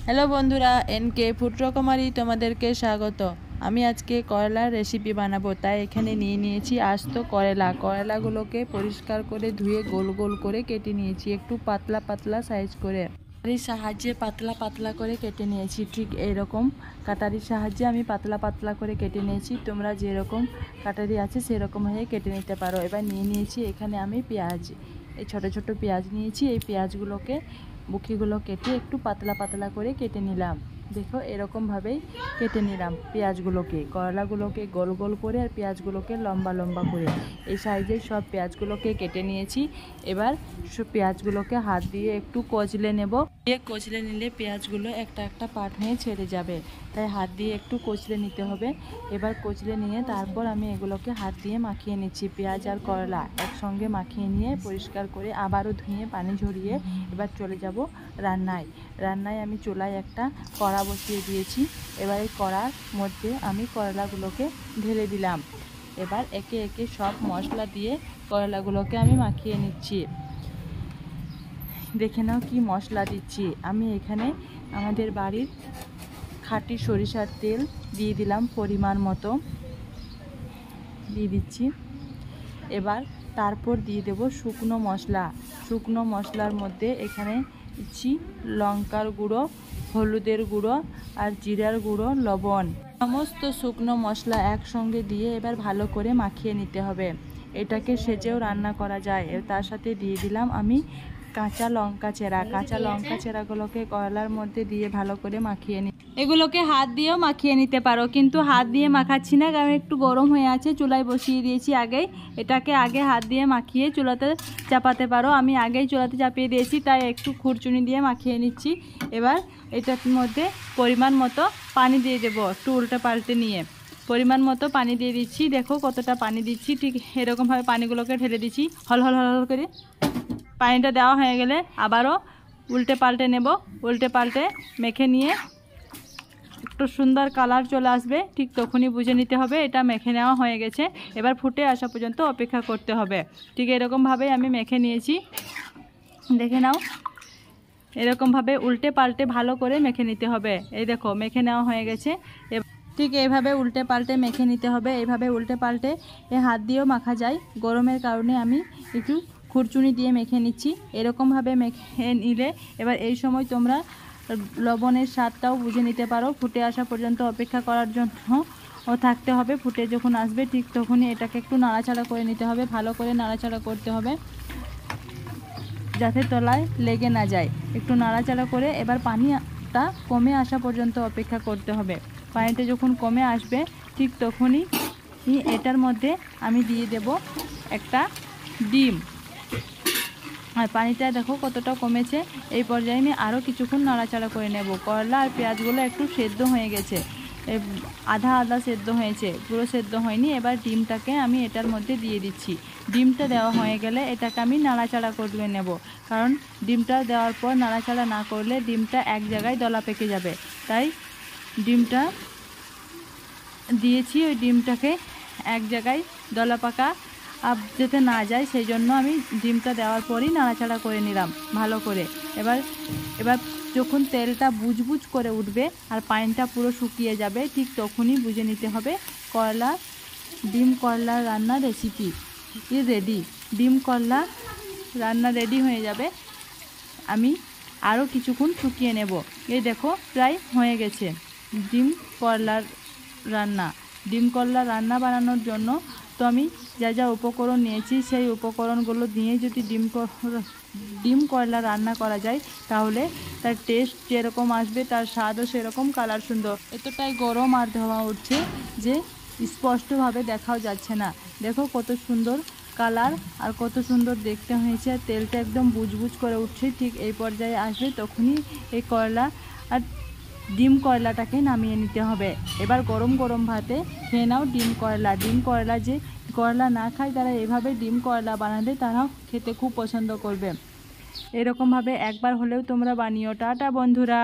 Hello বন্ধুরা, NK food রকমারি তোমাদেরকে স্বাগত। আমি আজকে করলার রেসিপি বানাবো, তাই এখানে নিয়েছি আস্ত করলাগুলোকে পরিষ্কার করে ধুয়ে গোল গোল করে কেটে নিয়েছি, একটু পাতলা পাতলা সাইজ করে। কাটারির সাহায্যে পাতলা পাতলা করে কেটে নিয়েছি। ঠিক এইরকম কাটারির সাহায্যে আমি পাতলা পাতলা করে কেটে নিয়েছি। তোমরা যেরকম কাটারি আছে সেরকম হয়ে কেটে নিতে পারো। এবার নিয়েছি এখানে আমি পেঁয়াজ, এই ছোট ছোট পেঁয়াজ নিয়েছি। এই পেঁয়াজগুলোকে মুখিগুলো কেটে একটু পাতলা পাতলা করে কেটে নিলাম। দেখো এরকমভাবেই কেটে নিলাম পেঁয়াজগুলোকে, করলাগুলোকে গোল গোল করে আর পেঁয়াজগুলোকে লম্বা লম্বা করে। এই সাইজের সব পেঁয়াজগুলোকে কেটে নিয়েছি। এবার সব পেঁয়াজগুলোকে হাত দিয়ে একটু কচলে নেব। কচলে নিলে পেঁয়াজগুলো একটা একটা পাট হয়ে ছেড়ে যাবে, তাই হাত দিয়ে একটু কচলে নিতে হবে। এবার কচলে নিয়ে তারপর আমি এগুলোকে হাত দিয়ে মাখিয়ে নিচ্ছি। পেঁয়াজ আর করলা একসঙ্গে মাখিয়ে নিয়ে পরিষ্কার করে আবারও ধুয়ে পানি ঝরিয়ে এবার চলে যাব রান্নায় আমি চুলায় একটা কড়া বসিয়ে দিয়েছি। এবার এই কড়ার মধ্যে আমি করলাগুলোকে ঢেলে দিলাম। এবার একে একে সব মশলা দিয়ে করলাগুলোকে আমি মাখিয়ে নিচ্ছি। দেখে নাও কি মশলা দিচ্ছি। আমি এখানে আমাদের বাড়ির খাঁটি সরিষার তেল দিয়ে দিলাম, পরিমাণ মতো দিয়ে দিচ্ছি। এবার তারপর দিয়ে দেব শুকনো মশলার মধ্যে এখানে দিচ্ছি লঙ্কার গুঁড়ো, হলুদের গুঁড়ো আর জিরার গুঁড়ো, লবণ। সমস্ত শুকনো মশলা একসঙ্গে দিয়ে এবার ভালো করে মাখিয়ে নিতে হবে। এটাকে সেচেও রান্না করা যায়। তার সাথে দিয়ে দিলাম আমি কাঁচা লঙ্কা চেরাগুলোকে করলার মধ্যে দিয়ে ভালো করে মাখিয়ে নিই। এগুলোকে হাত দিয়েও মাখিয়ে নিতে পারো, কিন্তু হাত দিয়ে মাখাচ্ছি না কারণ একটু গরম হয়ে আছে, চুলায় বসিয়ে দিয়েছি আগেই। এটাকে আগে হাত দিয়ে মাখিয়ে চুলাতে চাপাতে পারো। আমি আগেই চুলাতে চাপিয়ে দিয়েছি, তাই একটু খুরচুনি দিয়ে মাখিয়ে নিচ্ছি। এবার এটার মধ্যে পরিমাণ মতো পানি দিয়ে দেবো, একটু উল্টে পাল্টে নিয়ে পরিমাণ মতো পানি দিয়ে দিচ্ছি। দেখো কতটা পানি দিচ্ছি। ঠিক এরকমভাবে পানিগুলোকে ঢেলে দিচ্ছি হল হল হল করে। পানিটা দেওয়া হয়ে গেলে আবারও উল্টে পাল্টে নেব। উল্টে পাল্টে মেখে নিয়ে একটু সুন্দর কালার চলে আসবে, ঠিক তখনই বুঝে নিতে হবে এটা মেখে নেওয়া হয়ে গেছে। এবার ফুটে আসা পর্যন্ত অপেক্ষা করতে হবে। ঠিক এরকমভাবেই আমি মেখে নিয়েছি, দেখে নাও। এরকমভাবে উল্টে পাল্টে ভালো করে মেখে নিতে হবে। এই দেখো মেখে নেওয়া হয়ে গেছে। ঠিক এইভাবে উল্টে পাল্টে মেখে নিতে হবে। এইভাবে উল্টে পাল্টে হাত দিয়েও মাখা যায়, গরমের কারণে আমি একটু খুরচুনি দিয়ে মেখে নিচ্ছি। এরকমভাবে মেখে নিলে এবার এই সময় তোমরা লবণের স্বাদটাও বুঝে নিতে পারো। ফুটে আসা পর্যন্ত অপেক্ষা করার জন্য থাকতে হবে। ফুটে যখন আসবে ঠিক তখনই এটাকে একটু নাড়াচাড়া করে নিতে হবে, ভালো করে নাড়াচাড়া করতে হবে যাতে তলায় লেগে না যায়। একটু নাড়াচাড়া করে এবার পানিটা কমে আসা পর্যন্ত অপেক্ষা করতে হবে। পানিটা যখন কমে আসবে ঠিক তখনই এটার মধ্যে আমি দিয়ে দেব একটা ডিম। আর পানিটা দেখো কতটা কমেছে। এই পর্যায়ে আমি আরও কিছুক্ষণ নাড়াচাড়া করে নেব। করলা আর পেঁয়াজগুলো একটু সেদ্ধ হয়ে গেছে, আধা আধা সেদ্ধ হয়েছে, পুরো সেদ্ধ হয়নি। এবার ডিমটাকে আমি এটার মধ্যে দিয়ে দিচ্ছি। ডিমটা দেওয়া হয়ে গেলে এটাকে আমি নাড়াচাড়া করে নেব, কারণ ডিমটা দেওয়ার পর নাড়াচাড়া না করলে ডিমটা এক জায়গায় দলা পেকে যাবে। তাই ডিমটা দিয়েছি, ওই ডিমটাকে এক জায়গায় দলা পাকা যাতে না যায় সেই জন্য আমি ডিমটা দেওয়ার পরই নাড়াচাড়া করে নিলাম ভালো করে। এবার যখন তেলটা বুজবুজ করে উঠবে আর পানিটা পুরো শুকিয়ে যাবে ঠিক তখনই বুঝে নিতে হবে ডিম করলা রান্নার রেসিপি রেডি। ডিম করলা রান্না রেডি হয়ে যাবে। আমি আরও কিছুক্ষণ শুকিয়ে নেব। এই দেখো প্রায় হয়ে গেছে ডিম করলার রান্না। ডিম করলা রান্না বানানোর জন্য তো আমি যা যা উপকরণ নিয়েছি সেই উপকরণগুলো দিয়ে যদি ডিম করলা রান্না করা যায় তাহলে তার টেস্ট যেরকম আসবে তার স্বাদও সেরকম, কালার সুন্দর। এতটাই গরম আর ধোঁয়া উঠছে যে স্পষ্টভাবে দেখাও যাচ্ছে না। দেখো কত সুন্দর কালার আর কত সুন্দর দেখতে হয়েছে, আর তেলটা একদম বুজবুজ করে উঠছে। ঠিক এই পর্যায়ে আসবে তখনই এই করলা আর ডিম করলাটাকে নামিয়ে নিতে হবে। এবার গরম গরম ভাতে খেয়ে নাও ডিম করলা। যে করলা না খায় তারা এভাবে ডিম করলা বানালে তারাও খেতে খুব পছন্দ করবে। এরকমভাবে একবার হলেও তোমরা বানিও। টাটা বন্ধুরা।